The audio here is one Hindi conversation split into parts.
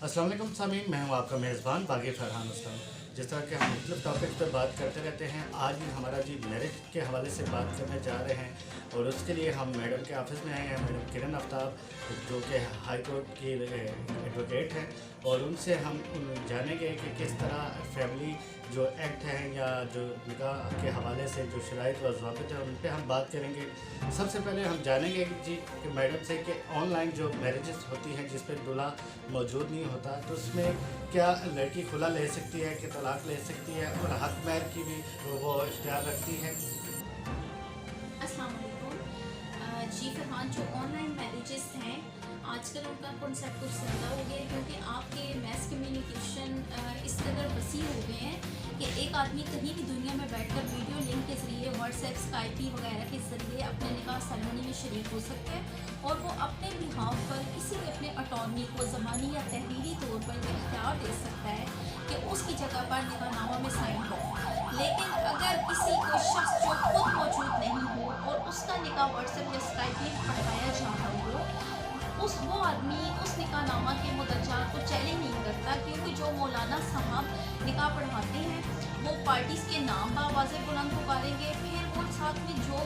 अस्सलाम वालेकुम सामीन, मैं हूं आपका मेज़बान बागी फरहान उस्ताद। जिस तरह के हम मुख्तलिफ टॉपिक्स पर बात करते रहते हैं, आज भी हमारा जी मैरिज के हवाले से बात करने जा रहे हैं और उसके लिए हम मैडम के ऑफिस में आए हैं। मैडम किरण आफ्ताब, जो कि हाई कोर्ट की एडवोकेट हैं, और उनसे हम जानेंगे कि किस तरह फैमिली जो एक्ट हैं या जो निकाह के हवाले से जो शराइत व ज़वाबित हैं उन पर हम बात करेंगे। सबसे पहले हम जानेंगे कि मैडम से कि ऑनलाइन जो मैरिजेस होती हैं जिस पर दूल्हा मौजूद नहीं होता, तो उसमें क्या लड़की खुला ले सकती है कि तलाक ले सकती है, और हक महर की भी वो इख्तियार रखती है। अस्सलाम वालेकुम। जी फरहान, जो ऑनलाइन मैरिजेस हैं आजकल उनका कॉन्सेप्ट कुछ ज़्यादा हो गया है, क्योंकि आपके मैस कम्युनिकेशन इस कदर वसी हो गए हैं कि एक आदमी कहीं भी दुनिया में बैठकर वीडियो लिंक के ज़रिए व्हाट्सएप, स्काइपी वगैरह के ज़रिए अपने निकाह सेरेमनी में शरीक हो सकता है और वो अपने बिहाफ पर किसी भी अपने अटॉर्नी को ज़मानी या तहरीरी तौर पर यह इख्तियार दे सकता है कि उसकी जगह पर निकाहनामा में साइन हो। लेकिन अगर किसी को शख्स जो खुद मौजूद नहीं हो और उसका निकाह व्हाट्सएप या स्काइप लिंक पढ़ाया जा रहा हो, वो आदमी उस निकाहनामा के मुद्दजात को चैलेंज नहीं करता, क्योंकि जो मौलाना साहब निकाह पढ़वाते हैं वो पार्टीज़ के नाम बावाज़े बुलंद पुकारेंगे। फिर वो साथ में जो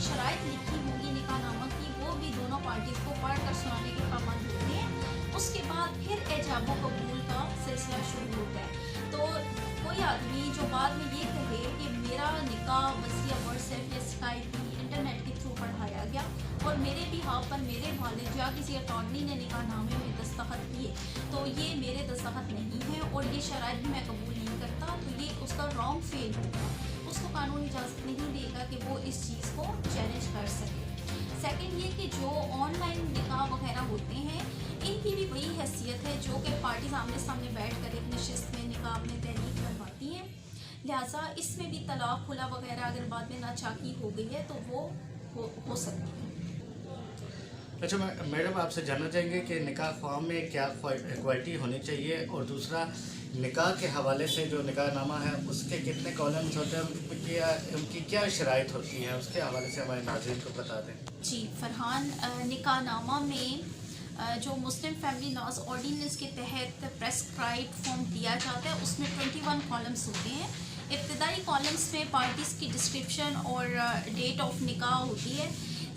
शराइत लिखी होंगी निकाहनामा की, वो भी दोनों पार्टीज़ को पढ़ कर सुनाने के पाबंद होते हैं। उसके बाद फिर एजाब कबूल का सिलसिला शुरू होता है। तो कोई आदमी जो बाद में ये कहे कि मेरा निकाह वसीया व्हाट्सएप या स्काइप इंटरनेट के थ्रू पढ़ाया गया और मेरे बिहाफ पर मेरे वालिद या किसी अटॉर्नी ने निकाहनामे में दस्तखत किए, तो ये मेरे दस्तखत नहीं है और ये शराइत भी मैं कबूल नहीं करता, तो ये उसका रॉन्ग फेल होगा। उसको कानून इजाज़त नहीं देगा कि वो इस चीज़ को चैलेंज कर सके। सेकंड ये कि जो ऑनलाइन निकाह वगैरह होते हैं, इनकी भी वही हैसियत है जो कि पार्टीज आमने सामने बैठ कर एक नशिस्त में निकाह में तहरीक करवाती हैं। लिहाजा इसमें भी तलाक खुला वगैरह अगर बाद में नाचाकी हो गई है तो वो हो सकती है। अच्छा मैडम, आपसे जानना चाहेंगे कि निकाह ख्वाम में क्या क्वालिटी होनी चाहिए, और दूसरा निकाह के हवाले से जो निकाहनामा है उसके कितने कॉलम्स होते हैं, उनकी क्या शराइत होती हैं, उसके हवाले से हमारे नाज़रीन को बता दें। जी फरहान, निकाहनामा में जो मुस्लिम फैमिली लॉज ऑर्डिनेंस के तहत प्रेस्क्राइब फॉर्म दिया जाता है उसमें 21 कॉलम्स होते हैं। इब्तदाई कॉलम्स में पार्टीज़ की डिस्क्रिप्शन और डेट ऑफ निकाह होती है।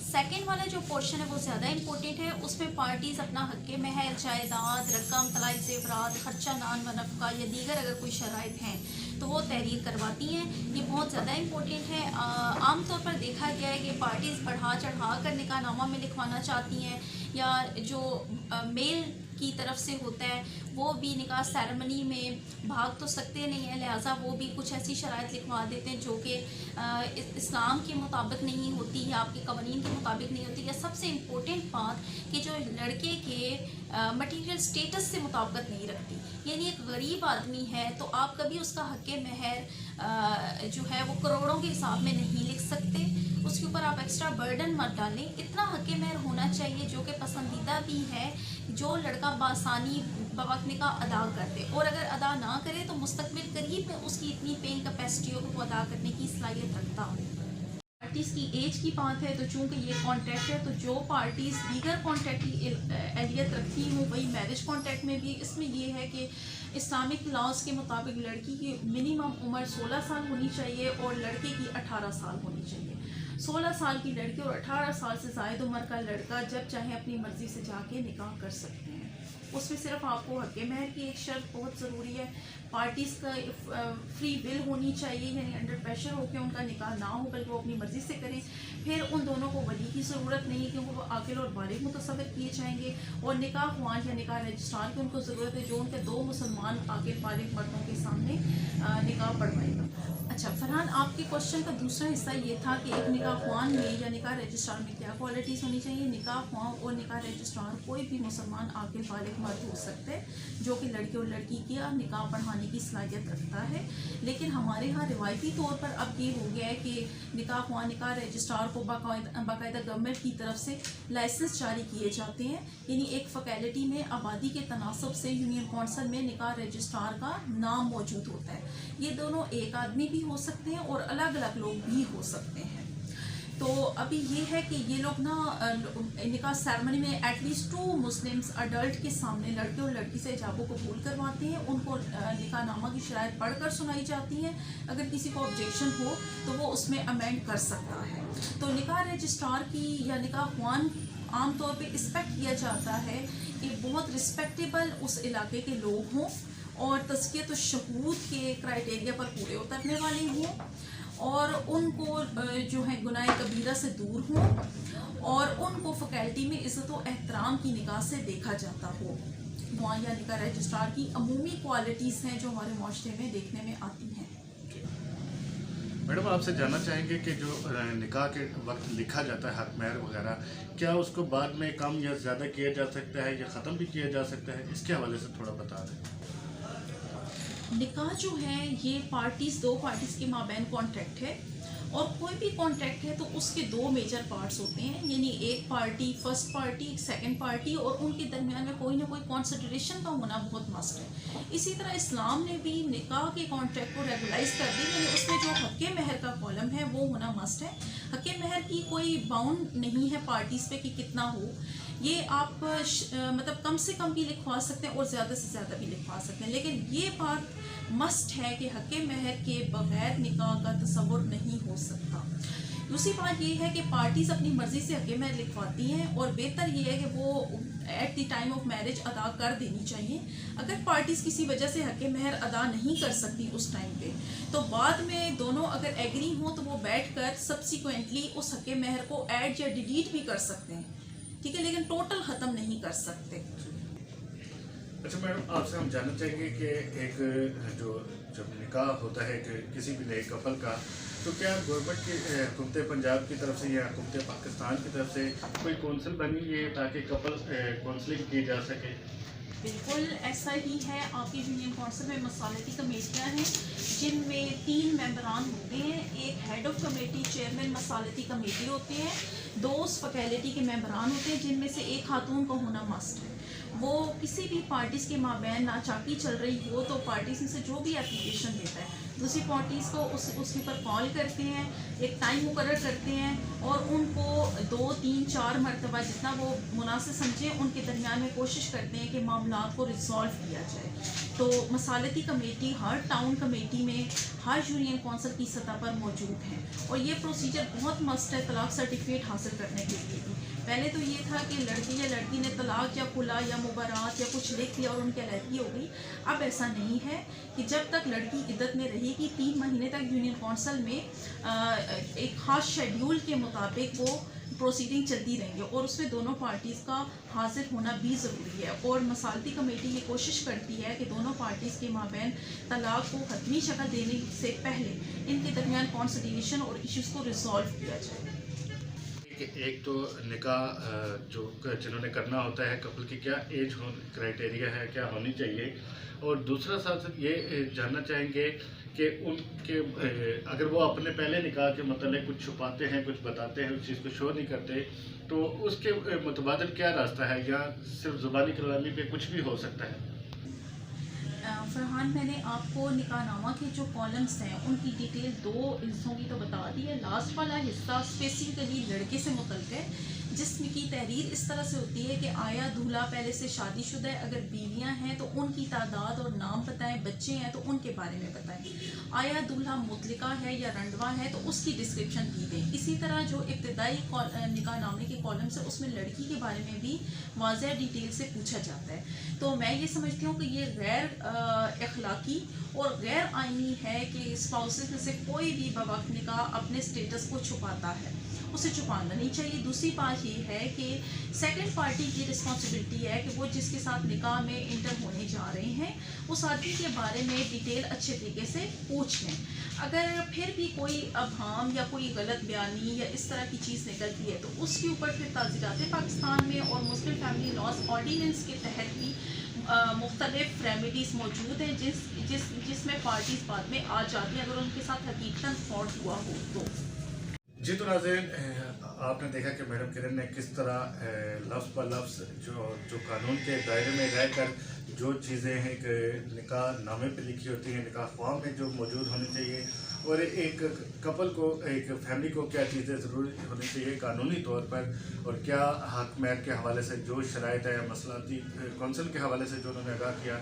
सेकेंड वाला जो पोर्शन है वो ज़्यादा इंपॉर्टेंट है, उसमें पार्टीज़ अपना हक़ महल, जायदाद, रकम, तलाक़ ज़ेवरात, खर्चा नान व नफ़का या दीगर अगर कोई शराइत हैं तो वो तहरीर करवाती हैं। ये बहुत ज़्यादा इंपॉर्टेंट है। आम तौर पर देखा गया है कि पार्टीज़ बढ़ा चढ़ा कर निकाहनामा में लिखवाना चाहती हैं, या जो मेल की तरफ से होता है वो भी निकाह सेरेमनी में भाग तो सकते नहीं है, लिहाजा वो भी कुछ ऐसी शराइत लिखवा देते हैं जो कि इस्लाम के मुताबिक नहीं होती या आपके कवानीन के मुताबिक नहीं होती, या सबसे इम्पोर्टेंट बात कि जो लड़के के मटीरियल स्टेटस से मुताबिकत नहीं रखती। यानी एक गरीब आदमी है तो आप कभी उसका हक़ महर जो है वो करोड़ों के हिसाब में नहीं लिख सकते, उसके ऊपर आप एक्स्ट्रा बर्डन मत डालें। इतना हक़ महर होना चाहिए जो कि पसंदीदा भी है, जो लड़का बासानी बवक्त निकाह अदा कर दे, और अगर अदा ना करे तो मुस्तकबिल करीब में उसकी इतनी पेइंग कैपेसिटी हो कि वो अदा करने की सलाहियत रखता हो। पार्टीज़ की एज की बात है तो चूँकि ये कॉन्ट्रैक्ट है, तो जो पार्टीज़ दीगर कॉन्ट्रैक्ट की एहलियत रखती हूँ वही मैरिज कॉन्ट्रैक्ट में भी इसमें ये है कि इस्लामिक लॉज के मुताबिक लड़की की मिनिमम उम्र 16 साल होनी चाहिए और लड़के की 18 साल होनी चाहिए। 16 साल की लड़की और 18 साल से ज़ायद उम्र का लड़का जब चाहे अपनी मर्ज़ी से जाके निकाह कर सकते हैं। उसमें सिर्फ आपको हक़ महर की एक शर्त बहुत ज़रूरी है, पार्टीज़ का फ्री विल होनी चाहिए, यानी अंडर प्रेशर होकर उनका निकाह ना हो बल्कि वो अपनी मर्ज़ी से करें। फिर उन दोनों को वली की ज़रूरत नहीं, क्योंकि वो आकिल और बालिग मुतसव्विर किए जाएंगे, और निकाह ख्वान या निकाह रजिस्ट्रार की उनको ज़रूरत है जो उनके दो मुसलमान आकिल बालिग मर्दों के सामने निकाह पढ़वाएगा। अच्छा फरहान, आपके क्वेश्चन का दूसरा हिस्सा ये था कि एक निकाह ख्वान में या निकाह रजिस्ट्रार में क्या क्वालिटीज़ होनी चाहिए। निकाह ख्वान और निकाह रजिस्ट्रार कोई भी मुसलमान आकिल बालिग मर्द हो सकते हैं जो कि लड़के और लड़की की निकाह पढ़ाने की सलाहियत रखता है। लेकिन हमारे यहाँ रिवायती तौर पर अब ये हो गया है कि निकाह ख्वान निकाह रजिस्ट्रार को बाकायदा गवर्नमेंट की तरफ से लाइसेंस जारी किए जाते हैं, यानी एक फैकल्टी में आबादी के तनासब से यूनियन कौंसिल में निकाह रजिस्ट्रार का नाम मौजूद होता है। ये दोनों एक आदमी भी हो सकते हैं और अलग अलग लोग भी हो सकते हैं। तो अभी ये है कि ये लोग ना निकाह सेरेमनी में एटलीस्ट 2 मुस्लिम्स अडल्ट के सामने लड़के और लड़की से हिजाब को कबूल करवाते हैं, उनको निकाहनामा की शराइत पढ़कर सुनाई जाती है। अगर किसी को ऑब्जेक्शन हो तो वो उसमें अमेंड कर सकता है। तो निकाह रजिस्ट्रार की या निकाह ख्वान आम तौर पे एक्सपेक्ट किया जाता है कि बहुत रिस्पेक्टेबल उस इलाके के लोग हों और तज़कियत व शहूद के क्राइटेरिया पर पूरे उतरने वाले हों और उनको जो है गुनाह कबीरा से दूर हों और उनको फैकल्टी में इज़्ज़त व एहतराम की निगाह से देखा जाता हो। वहाँ या निकाह रजिस्ट्रार की अमूमी क्वालिटीज़ हैं जो हमारे माशरे में देखने में आती हैं। मैडम, आपसे जानना चाहेंगे कि जो निकाह के वक्त लिखा जाता है हक महर वगैरह, क्या उसको बाद में कम या ज़्यादा किया जा सकता है या ख़त्म भी किया जा सकता है? इसके हवाले से थोड़ा बता दें। निकाह जो है ये दो पार्टीज़ के माबैन कॉन्ट्रैक्ट है और कोई भी कॉन्ट्रैक्ट है तो उसके 2 मेजर पार्ट्स होते हैं, यानी एक पार्टी फर्स्ट पार्टी, एक सेकंड पार्टी और उनके दरमियान में कोई ना कोई कॉन्सिडरेशन का होना बहुत मस्ट है। इसी तरह इस्लाम ने भी निकाह के कॉन्ट्रैक्ट को रेगुलाइज कर दी, यानी उसमें जो हक़ महर का कॉलम है वो होना मस्ट है। हक़ महर की कोई बाउंड नहीं है पार्टीज़ पे कि कितना हो, ये आप मतलब कम से कम भी लिखवा सकते हैं और ज़्यादा से ज़्यादा भी लिखवा सकते हैं, लेकिन ये बात मस्ट है कि हक़ महर के बगैर निकाह का तसव्वुर नहीं हो सकता। दूसरी बात ये है कि पार्टीज़ अपनी मर्ज़ी से हक़ महर लिखवाती हैं और बेहतर ये है कि वो at the time of marriage अदा कर देनी चाहिए। अगर पार्टीज़ किसी वजह से हक़ महर अदा नहीं कर सकती उस टाइम पे, तो बाद में दोनों अगर एग्री हों तो वो बैठकर सब्सिक्वेंटली उस हक़ महर को ऐड या डिलीट भी कर सकते हैं, ठीक है, लेकिन टोटल ख़त्म नहीं कर सकते। अच्छा मैडम, आपसे हम जानना चाहेंगे कि एक जो जब निकाह होता है कि किसी भी नए कपल का, तो क्या गवर्नमेंट की हुकूमत पंजाब की तरफ से या हुकूमत पाकिस्तान की तरफ से कोई कौंसिल बनी है ताकि कपल काउंसलिंग की जा सके? बिल्कुल ऐसा ही है। आपकी यूनियन कौंसिल में मसालती कमेटियाँ हैं जिनमें 3 मेंबरान होते हैं। एक हेड ऑफ कमेटी चेयरमैन मसालती कमेटी होते हैं, 2 उस फैकल्टी के मेंबरान होते हैं जिनमें से एक खातून का होना मस्ट है। वो किसी भी पार्टीज़ के माबैन नाचाकी चल रही हो तो पार्टीज़ में से जो भी एप्लीकेशन देता है दूसरी पार्टीज़ को उसके ऊपर कॉल करते हैं, एक टाइम मुकर्रर करते हैं और उनको 2, 3, 4 मरतबा जितना वो मुनासिब समझें उनके दरमियान में कोशिश करते हैं कि मामलात को रिजॉल्व किया जाए। तो मसालती कमेटी हर टाउन कमेटी में हर यूनियन कौंसिल की सतह पर मौजूद है और ये प्रोसीजर बहुत मस्ट है तलाक सर्टिफिकेट हासिल करने के लिए भी। पहले तो ये था कि लड़की या लड़की ने तलाक या खुला या मुबारात या कुछ लिख दिया और उनकी अलहदगी हो गई। अब ऐसा नहीं है कि जब तक लड़की इद्दत में रहेगी 3 महीने तक यूनियन कौंसिल में एक ख़ास शेड्यूल के मुताबिक वो प्रोसीडिंग चलती रहेंगी और उसमें दोनों पार्टीज़ का हाजिर होना भी ज़रूरी है। और मसालती कमेटी ये कोशिश करती है कि दोनों पार्टीज़ के माबैन तलाक को हतमी शक्ल देने से पहले इनके दरमियान कॉन्सिलिएशन और इश्यूज़ को रिजॉल्व किया जाए। एक तो निकाह जो जिन्होंने करना होता है कपल की क्या एज क्राइटेरिया है, क्या होनी चाहिए, और दूसरा साथ ये जानना चाहेंगे कि उनके अगर वो अपने पहले निकाह के मतलब कुछ छुपाते हैं, कुछ बताते हैं, उस चीज़ को शो नहीं करते, तो उसके मुतबादिल क्या रास्ता है, या सिर्फ ज़ुबानी कलामी पे कुछ भी हो सकता है? फरहान, मैंने आपको निकाहनामा के जो कॉलम्स हैं उनकी डिटेल 2 हिस्सों की तो बता दी है। लास्ट वाला हिस्सा स्पेसिफिकली लड़के से मुतल्लिक़ है जिसकी तहरीर इस तरह से होती है कि आया दूल्हा पहले से शादीशुदा है, अगर बीवियां हैं तो उनकी तादाद और नाम बताएं, बच्चे हैं तो उनके बारे में बताएं, आया दूल्हा मुतलिका है या रंडवा है तो उसकी डिस्क्रिप्शन दी दें। इसी तरह जो इब्तदाई निकाहनामे के कॉलम्स है उसमें लड़की के बारे में भी वाज़ेह डिटेल से पूछा जाता है। तो मैं ये समझती हूँ कि ये गैर अखलाकी और गैर आइनी है कि स्पाउसेस में से कोई भी बवक्त निकाह अपने स्टेटस को छुपाता है, उसे छुपाना नहीं चाहिए। दूसरी बात ये है कि सेकंड पार्टी की रिस्पॉन्सिबिलिटी है कि वो जिसके साथ निकाह में इंटर होने जा रहे हैं उस आदमी के बारे में डिटेल अच्छे तरीके से पूछ लें। अगर फिर भी कोई अबहम या कोई गलत बयानी या इस तरह की चीज़ निकलती है तो उसके ऊपर फिर ताज़ीरात पाकिस्तान में और मुस्लिम फैमिली लॉज ऑर्डिनेंस के तहत भी मुख्तलिफ रेमेडीज़ मौजूद हैं जिसमें पार्टीज़ बाद में आ जाती हैं अगर उनके साथ हकीकतन फ्रॉड हुआ हो तो। जी, तो नाज़रीन, आपने देखा कि मैडम किरण ने किस तरह लफ्ज़ ब लफ्ज़ जो कानून के दायरे में रहकर जो चीज़ें हैं कि निकाह नामे पे लिखी होती हैं, निकाह ख्वाह में जो मौजूद होनी चाहिए और एक कपल को, एक फैमिली को क्या चीज़ें ज़रूरी होनी चाहिए कानूनी तौर पर, और क्या हक महर के हवाले से जो शराइत है, मसलाती कौंसिल के हवाले से जो उन्होंने आगाह किया,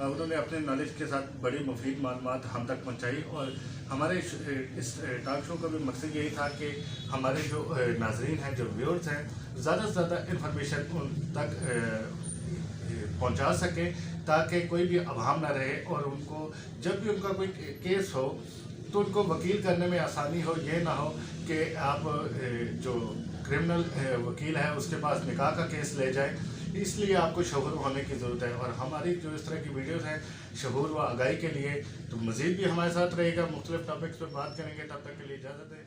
उन्होंने अपने नॉलेज के साथ बड़ी मुफीद मालूमात हम तक पहुँचाई। और हमारे इस टॉक शो का भी मकसद यही था कि हमारे जो नाजरीन हैं, जो व्यूअर्स हैं, ज़्यादा से ज़्यादा इंफॉर्मेशन उन तक पहुंचा सकें, ताकि कोई भी अभाव ना रहे, और उनको जब भी उनका कोई केस हो तो उनको वकील करने में आसानी हो। ये ना हो कि आप जो क्रिमिनल वकील है उसके पास निकाह का केस ले जाएं। इसलिए आपको शऊर होने की ज़रूरत है, और हमारी जो इस तरह की वीडियोस हैं शऊर व आगाही के लिए, तो मज़ीद भी हमारे साथ रहेगा, मुख्तलिफ टॉपिक्स पर बात करेंगे। तब तक के लिए इजाज़त है।